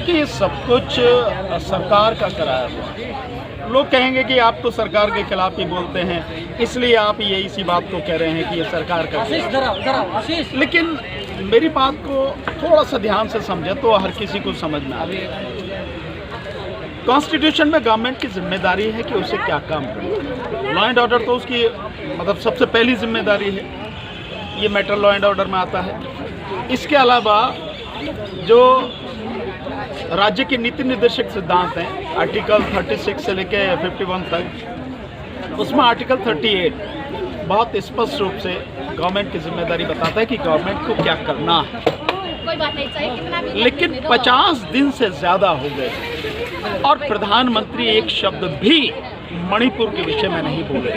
देखिए, सब कुछ सरकार का कराया हुआ। लोग कहेंगे कि आप तो सरकार के खिलाफ ही बोलते हैं, इसलिए आप ये इसी बात को कह रहे हैं कि ये सरकार का। लेकिन मेरी बात को थोड़ा सा ध्यान से समझे तो हर किसी को समझ में आ जाए। कॉन्स्टिट्यूशन में गवर्नमेंट की जिम्मेदारी है कि उसे क्या काम करे। लॉ एंड ऑर्डर तो उसकी मतलब सबसे पहली जिम्मेदारी है, ये मैटर लॉ एंड ऑर्डर में आता है। इसके अलावा जो राज्य के नीति निर्देशक सिद्धांत हैं, आर्टिकल 36 से लेके 51 तक, उसमें आर्टिकल 38 बहुत स्पष्ट रूप से गवर्नमेंट की जिम्मेदारी बताता है कि गवर्नमेंट को क्या करना है। लेकिन 50 दिन से ज़्यादा हो गए और प्रधानमंत्री एक शब्द भी मणिपुर के विषय में नहीं बोले।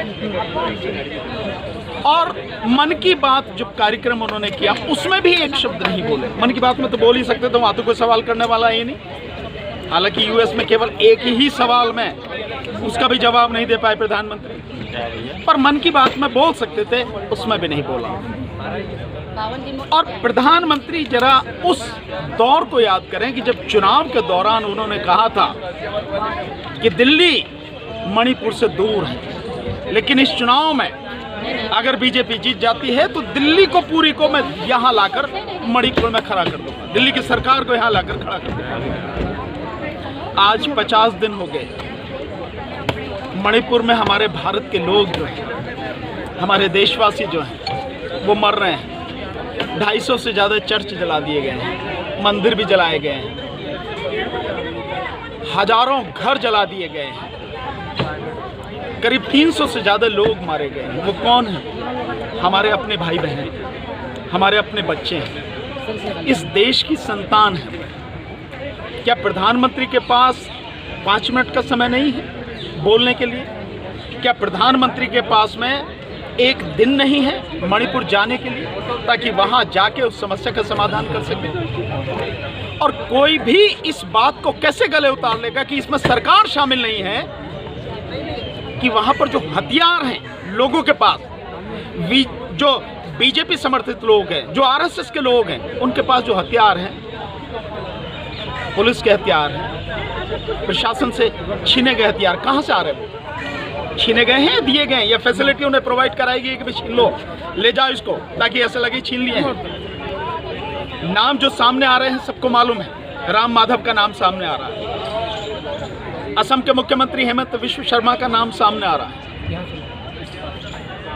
और मन की बात जो कार्यक्रम उन्होंने किया उसमें भी एक शब्द नहीं बोले। मन की बात में तो बोल ही सकते थे, वहाँ तो कोई सवाल करने वाला ही नहीं। हालांकि यूएस में केवल एक ही सवाल में उसका भी जवाब नहीं दे पाए प्रधानमंत्री, पर मन की बात में बोल सकते थे, उसमें भी नहीं बोला। और प्रधानमंत्री जरा उस दौर को याद करें कि जब चुनाव के दौरान उन्होंने कहा था कि दिल्ली मणिपुर से दूर है, लेकिन इस चुनाव में अगर बीजेपी जीत जाती है तो दिल्ली को पूरी को मैं यहाँ लाकर मणिपुर में खड़ा कर दूंगा, दिल्ली की सरकार को यहाँ लाकर खड़ा कर दूंगा। आज 50 दिन हो गए, मणिपुर में हमारे भारत के लोग जो हैं, हमारे देशवासी जो हैं, वो मर रहे हैं। 250 से ज़्यादा चर्च जला दिए गए हैं, मंदिर भी जलाए गए हैं, हजारों घर जला दिए गए हैं, करीब 300 से ज़्यादा लोग मारे गए हैं। वो कौन हैं? हमारे अपने भाई बहन, हमारे अपने बच्चे हैं, इस देश की संतान है। क्या प्रधानमंत्री के पास 5 मिनट का समय नहीं है बोलने के लिए? क्या प्रधानमंत्री के पास में एक दिन नहीं है मणिपुर जाने के लिए, ताकि वहां जाके उस समस्या का समाधान कर सके? और कोई भी इस बात को कैसे गले उतार लेगा कि इसमें सरकार शामिल नहीं है, कि वहां पर जो हथियार हैं लोगों के पास, जो बीजेपी समर्थित लोग हैं, जो आरएसएस के लोग हैं, उनके पास जो हथियार हैं, पुलिस के हथियार हैं, प्रशासन से छीने गए हथियार, कहां से आ रहे हैं? छीने गए हैं, दिए गए हैं, या फैसिलिटी उन्हें प्रोवाइड कराई गई कि छीन लो, ले जाओ इसको, ताकि ऐसे लगे छीन लिए हैं। नाम जो सामने आ रहे हैं सबको मालूम है, राम माधव का नाम सामने आ रहा है, असम के मुख्यमंत्री हेमंत विश्व शर्मा का नाम सामने आ रहा है,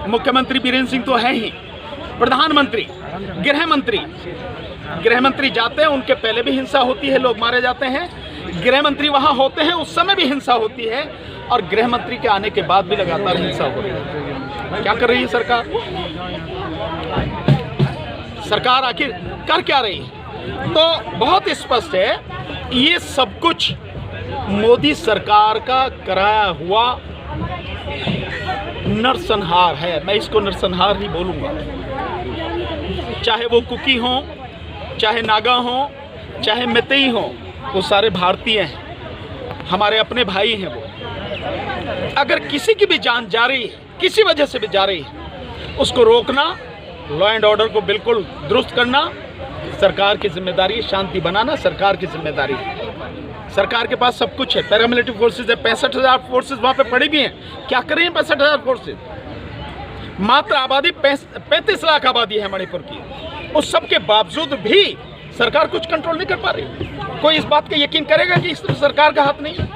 मुख्यमंत्री बीरेंद्र सिंह तो है ही, प्रधानमंत्री, गृहमंत्री जाते हैं, उनके पहले भी हिंसा होती है, लोग मारे जाते हैं। गृहमंत्री वहां होते हैं, उस समय भी हिंसा होती है, और गृहमंत्री के आने के बाद भी लगातार हिंसा हो रही है। क्या कर रही है सरकार? सरकार आखिर कर क्या रही है? तो बहुत स्पष्ट है, ये सब कुछ मोदी सरकार का कराया हुआ नरसंहार है। मैं इसको नरसंहार ही बोलूँगा। चाहे वो कुकी हों, चाहे नागा हों, चाहे मैतेई हों, वो सारे भारतीय हैं, हमारे अपने भाई हैं। वो अगर किसी की भी जान जा रही है, किसी वजह से भी जा रही है, उसको रोकना, लॉ एंड ऑर्डर को बिल्कुल दुरुस्त करना सरकार की जिम्मेदारी है। शांति बनाना सरकार की जिम्मेदारी है। सरकार के पास सब कुछ है, पैरामिलिट्री फोर्सेज है, 65,000 फोर्सेज वहाँ पे पड़ी भी हैं। क्या कर रही हैं 65,000 फोर्सेज? मात्र आबादी 35 लाख आबादी है मणिपुर की, उस सब के बावजूद भी सरकार कुछ कंट्रोल नहीं कर पा रही। कोई इस बात का यकीन करेगा कि इसमें सरकार का हाथ नहीं है?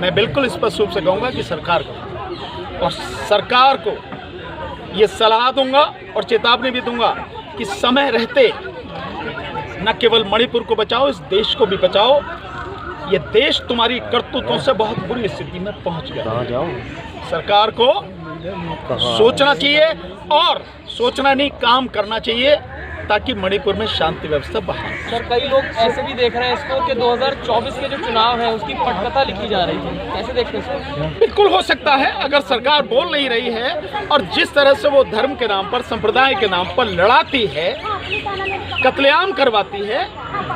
मैं बिल्कुल स्पष्ट रूप से कहूँगा कि सरकार को, और सरकार को ये सलाह दूंगा और चेतावनी भी दूंगा कि समय रहते न केवल मणिपुर को बचाओ, इस देश को भी बचाओ। ये देश तुम्हारी करतूतों से बहुत बुरी स्थिति में पहुंच गया। सरकार को सोचना चाहिए, और सोचना नहीं, काम करना चाहिए, ताकि मणिपुर में शांति व्यवस्था बहाल। सर, कई लोग ऐसे भी देख रहे हैं इसको कि 2024 के जो चुनाव है उसकी पटकथा लिखी जा रही है, कैसे देखते हैं इसको? बिल्कुल हो सकता है, अगर सरकार बोल नहीं रही है, और जिस तरह से वो धर्म के नाम पर, संप्रदाय के नाम पर लड़ाती है, कत्लेआम करवाती है।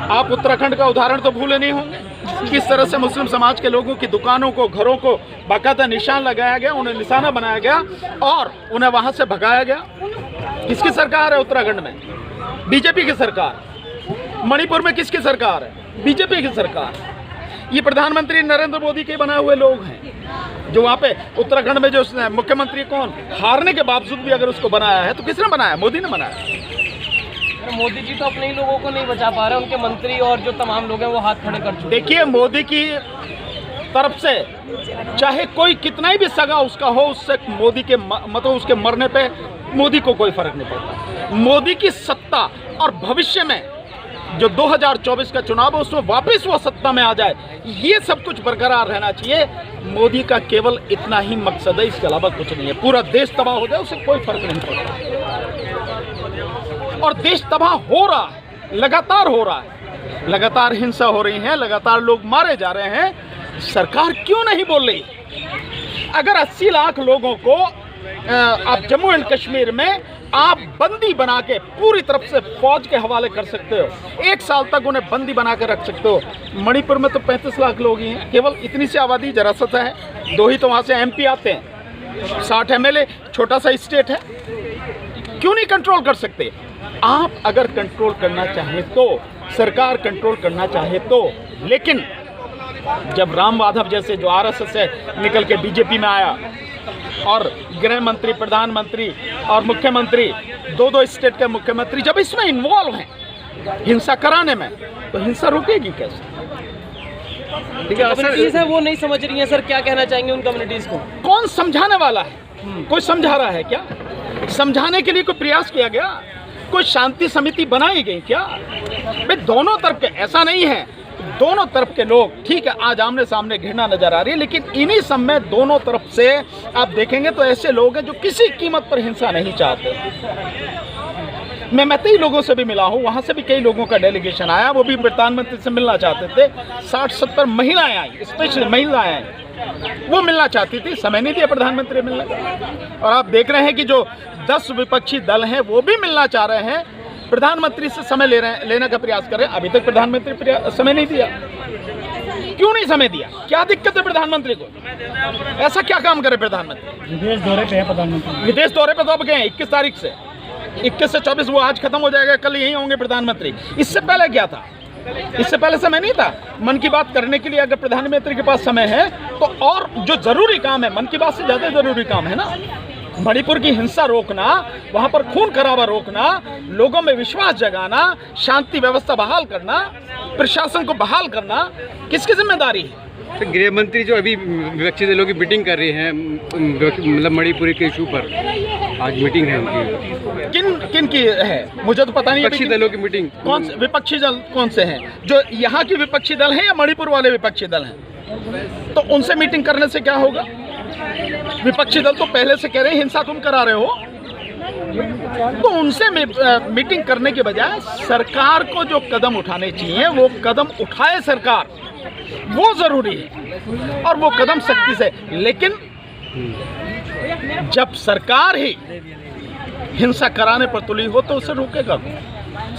आप उत्तराखंड का उदाहरण तो भूले नहीं होंगे, किस तरह से मुस्लिम समाज के लोगों की दुकानों को, घरों को बाकायदा निशान लगाया गया, उन्हें निशाना बनाया गया और उन्हें वहां से भगाया गया। किसकी सरकार है उत्तराखंड में? बीजेपी की सरकार। मणिपुर में किसकी सरकार है? बीजेपी की सरकार, ये प्रधानमंत्री नरेंद्र मोदी के बनाए हुए लोग हैं। जो वहाँ पे उत्तराखंड में जो मुख्यमंत्री कौन, हारने के बावजूद भी अगर उसको बनाया है तो किसने बनाया? मोदी ने बनाया। मोदी जी तो अपने ही लोगों को नहीं बचा पा रहे, उनके मंत्री और जो तमाम लोग हैं वो हाथ खड़े कर चुके। देखिए, मोदी की तरफ से चाहे कोई कितना ही भी सगा उसका हो, उससे मोदी के मतलब उसके मरने पे मोदी को कोई फर्क नहीं पड़ता। मोदी की सत्ता और भविष्य में जो 2024 का चुनाव है उसमें वापस वो सत्ता में आ जाए, ये सब कुछ बरकरार रहना चाहिए। मोदी का केवल इतना ही मकसद है, इसके अलावा कुछ नहीं है। पूरा देश तबाह हो जाए उससे कोई फर्क नहीं पड़ता, और देश तबाह हो रहा है, लगातार हो रहा है, लगातार हिंसा हो रही है, लगातार लोग मारे जा रहे हैं। सरकार क्यों नहीं बोल रही? अगर 80 लाख लोगों को आप जम्मू एंड कश्मीर में आप बंदी बना के पूरी तरफ से फौज के हवाले कर सकते हो, 1 साल तक उन्हें बंदी बना के रख सकते हो। मणिपुर में तो 35 लाख लोग ही हैं, केवल इतनी सी आबादी, जरा सा है, 2 ही तो वहाँ से MP आते हैं, 60 MLA, छोटा सा स्टेट है। क्यों नहीं कंट्रोल कर सकते? आप अगर कंट्रोल करना चाहें तो, सरकार कंट्रोल करना चाहे तो, लेकिन जब राम माधव जैसे जो RSS से निकल के बीजेपी में आया और गृह मंत्री, प्रधानमंत्री और मुख्यमंत्री, 2-2 स्टेट के मुख्यमंत्री जब इसमें इन्वॉल्व हैं हिंसा कराने में, तो हिंसा रुकेगी कैसे? ठीक है, कम्युनिटीज है वो नहीं समझ रही हैं सर, क्या कहना चाहेंगे उन कम्युनिटीज को? कौन समझाने वाला है? कोई समझा रहा है क्या? समझाने के लिए कोई प्रयास किया गया? कोई शांति समिति बनाई गई क्या? भाई दोनों तरफ के, ऐसा नहीं है, दोनों तरफ के लोग ठीक है, आज आमने सामने घृणा नजर आ रही है, लेकिन इन्हीं सब में दोनों तरफ से आप देखेंगे तो ऐसे लोग हैं जो किसी कीमत पर हिंसा नहीं चाहते। मैं मैतेई लोगों से भी मिला हूँ, वहाँ से भी कई लोगों का डेलीगेशन आया, वो भी प्रधानमंत्री से मिलना चाहते थे। 60-70 महिलाएं आई, स्पेशली महिलाएं आई, वो मिलना चाहती थी, समय नहीं दिया प्रधानमंत्री मिलने का। और आप देख रहे हैं कि जो 10 विपक्षी दल हैं वो भी मिलना चाह रहे हैं, प्रधानमंत्री से समय लेने का प्रयास कर रहे हैं। अभी तक प्रधानमंत्री समय नहीं दिया। क्यों नहीं समय दिया? क्या दिक्कत है प्रधानमंत्री को? ऐसा क्या काम करे प्रधानमंत्री? विदेश दौरे पे है प्रधानमंत्री। विदेश दौरे पे तो अब गए 21 तारीख से, 21 से 24, वो आज खत्म हो जाएगा, कल यहीं होंगे प्रधानमंत्री। इससे पहले क्या था? इससे पहले समय नहीं था मन की बात करने के लिए। अगर प्रधानमंत्री के पास समय है तो और जो जरूरी काम है, मन की बात से ज्यादा जरूरी काम है ना, मणिपुर की हिंसा रोकना, वहां पर खून खराबा रोकना, लोगों में विश्वास जगाना, शांति व्यवस्था बहाल करना, प्रशासन को बहाल करना, किसकी जिम्मेदारी है? तो गृह मंत्री जो अभी विपक्षी दलों की मीटिंग कर रही हैं, मतलब मणिपुर के इशू पर आज मीटिंग है उनकी, किन की है मुझे तो पता नहीं। विपक्षी दलों की मीटिंग कौन से विपक्षी दल कौन से हैं? जो यहाँ की विपक्षी दल हैं या मणिपुर वाले विपक्षी दल हैं? तो उनसे मीटिंग करने से क्या होगा? विपक्षी दल तो पहले से कह रहे हैं हिंसा तुम करा रहे हो, तो उनसे मीटिंग करने के बजाय सरकार को जो कदम उठाने चाहिए वो कदम उठाए सरकार, वो जरूरी है, और वो कदम सख्ती से। लेकिन जब सरकार ही हिंसा कराने पर तुली हो तो उसे रोकेगा कौन?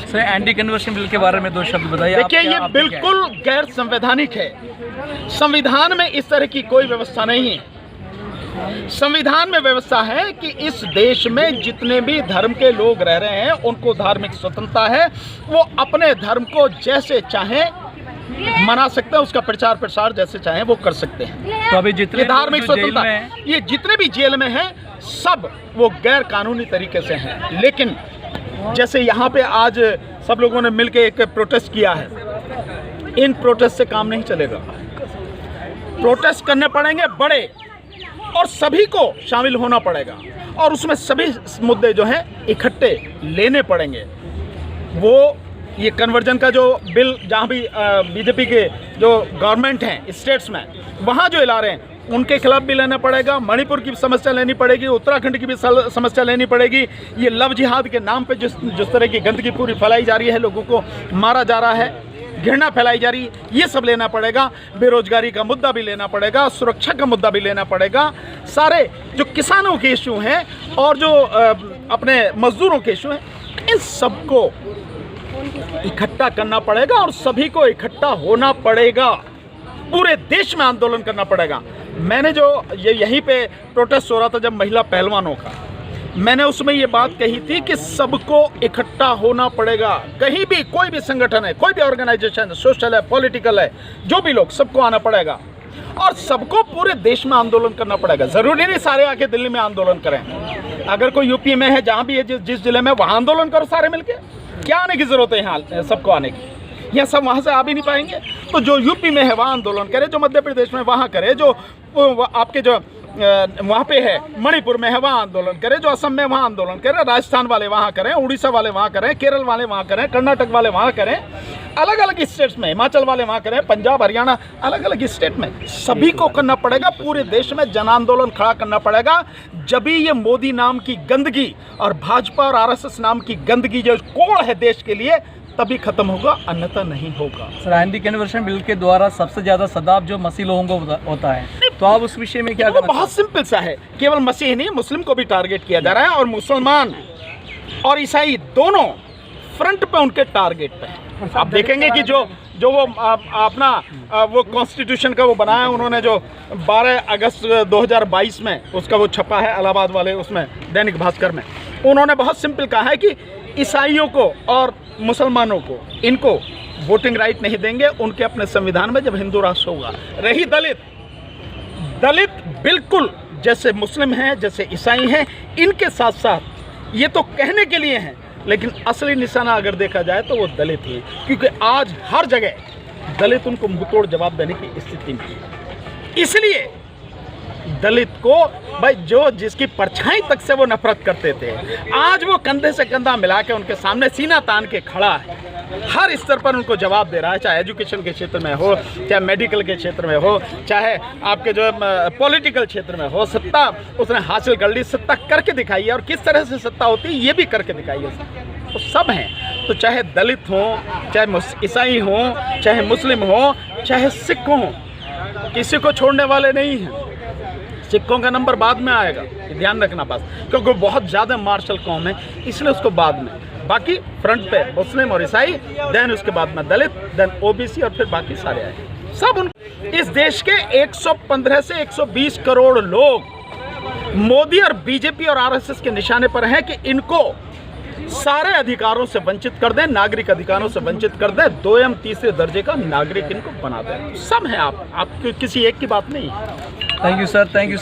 सर, एंटी कन्वर्शन बिल के बारे में 2 शब्द बताइए। देखिए, ये बिल्कुल गैर संवैधानिक है। संविधान में इस तरह की कोई व्यवस्था नहीं है। संविधान में व्यवस्था है कि इस देश में जितने भी धर्म के लोग रह रहे हैं उनको धार्मिक स्वतंत्रता है, वो अपने धर्म को जैसे चाहें मना सकते हैं, उसका प्रचार प्रसार जैसे चाहें वो कर सकते हैं। तो अभी जितने धार्मिक स्वतंत्रता, ये जितने भी जेल में हैं सब वो गैर कानूनी तरीके से हैं। लेकिन जैसे यहाँ पे आज सब लोगों ने मिलकर एक प्रोटेस्ट किया है, इन प्रोटेस्ट से काम नहीं चलेगा। प्रोटेस्ट करने पड़ेंगे बड़े, और सभी को शामिल होना पड़ेगा, और उसमें सभी मुद्दे जो हैं इकट्ठे लेने पड़ेंगे। वो ये कन्वर्जन का जो बिल, जहाँ भी बीजेपी के जो गवर्नमेंट हैं स्टेट्स में, वहाँ जो ला रहे हैं उनके खिलाफ भी लेना पड़ेगा। मणिपुर की समस्या लेनी पड़ेगी, उत्तराखंड की भी समस्या लेनी पड़ेगी। ये लव जिहाद के नाम पे जिस तरह की गंदगी पूरी फैलाई जा रही है, लोगों को मारा जा रहा है, घृणा फैलाई जा रही है, ये सब लेना पड़ेगा। बेरोजगारी का मुद्दा भी लेना पड़ेगा, सुरक्षा का मुद्दा भी लेना पड़ेगा। सारे जो किसानों के इशू हैं और जो अपने मजदूरों के इशू हैं, इन सबको इकट्ठा करना पड़ेगा और सभी को इकट्ठा होना पड़ेगा। पूरे देश में आंदोलन करना पड़ेगा। मैंने जो यहीं पे प्रोटेस्ट हो रहा था जब महिला पहलवानों का, मैंने उसमें ये बात कही थी कि सबको इकट्ठा होना पड़ेगा। कहीं भी कोई भी संगठन है, कोई भी ऑर्गेनाइजेशन है, सोशल है, पॉलिटिकल है, जो भी लोग, सबको आना पड़ेगा और सबको पूरे देश में आंदोलन करना पड़ेगा। ज़रूरी नहीं सारे आके दिल्ली में आंदोलन करें। अगर कोई यूपी में है, जहाँ भी है, जिस जिले में, वहाँ आंदोलन करो सारे मिलके। क्या आने की ज़रूरत है यहाँ सबको आने की? यह सब वहाँ से आ भी नहीं पाएंगे। तो जो यूपी में है वहाँ आंदोलन करे, जो मध्य प्रदेश में वहाँ करे, जो आपके जो वहाँ पे है मणिपुर में है वहाँ आंदोलन करें, जो असम में वहाँ आंदोलन करें, राजस्थान वाले वहाँ करें, उड़ीसा वाले वहाँ करें, केरल वाले वहाँ करें, कर्नाटक वाले वहाँ करें, अलग अलग स्टेट्स में, हिमाचल वाले वहाँ करें, पंजाब, हरियाणा, अलग अलग स्टेट में सभी को करना पड़ेगा। पूरे देश में जन आंदोलन खड़ा करना पड़ेगा। जब भी ये मोदी नाम की गंदगी और भाजपा और आरएसएस नाम की गंदगी जो कोड़ है देश के लिए, तभी खत्म होगा, अन्यथा नहीं होगा। सर, एंटी कन्वर्शन बिल के द्वारा सबसे ज़्यादा सदाब जो मसीह लोगों को होता है, तो आप उस विषय में क्या वो बहुत सिंपल सा है। केवल मसीह नहीं, मुस्लिम को भी टारगेट किया जा रहा है और मुसलमान और ईसाई दोनों फ्रंट पे उनके टारगेट पे हैं। आप देखेंगे कि जो वो अपना वो कॉन्स्टिट्यूशन का वो बनाया उन्होंने, जो 12 अगस्त 2022 में उसका वो छपा है इलाहाबाद वाले उसमें दैनिक भास्कर में, उन्होंने बहुत सिंपल कहा है कि ईसाइयों को और मुसलमानों को, इनको वोटिंग राइट नहीं देंगे उनके अपने संविधान में जब हिंदू राष्ट्र होगा। रही दलित बिल्कुल जैसे मुस्लिम हैं, जैसे ईसाई हैं, इनके साथ साथ ये तो कहने के लिए हैं, लेकिन असली निशाना अगर देखा जाए तो वो दलित ही, क्योंकि आज हर जगह दलित उनको मुंहतोड़ जवाब देने की स्थिति में है। इसलिए दलित को भाई, जो जिसकी परछाई तक से वो नफरत करते थे, आज वो कंधे से कंधा मिला के उनके सामने सीना तान के खड़ा है। हर स्तर पर उनको जवाब दे रहा है, चाहे एजुकेशन के क्षेत्र में हो, चाहे मेडिकल के क्षेत्र में हो, चाहे आपके जो पॉलिटिकल क्षेत्र में हो। सत्ता उसने हासिल कर ली, सत्ता करके दिखाई है, और किस तरह से सत्ता होती है ये भी करके दिखाई है। तो सब हैं, तो चाहे दलित हो, चाहे ईसाई हो, चाहे मुस्लिम हो, चाहे सिख हो, किसी को छोड़ने वाले नहीं हैं। सिखों का नंबर बाद में आएगा, ध्यान रखना बस, क्योंकि बहुत ज़्यादा मार्शल कौम है, इसलिए उसको बाद में। बाकी फ्रंट पे मुस्लिम और ईसाई, देन उसके बाद में दलित, देन ओबीसी, और फिर बाकी सारे आए सब। उन इस देश के 115 से 120 करोड़ लोग मोदी और बीजेपी और आरएसएस के निशाने पर हैं कि इनको सारे अधिकारों से वंचित कर दें, नागरिक अधिकारों से वंचित कर दें, 2 तीसरे दर्जे का नागरिक इनको बना दें। सब है, आप किसी एक की बात नहीं है। Thank you sir, thank you.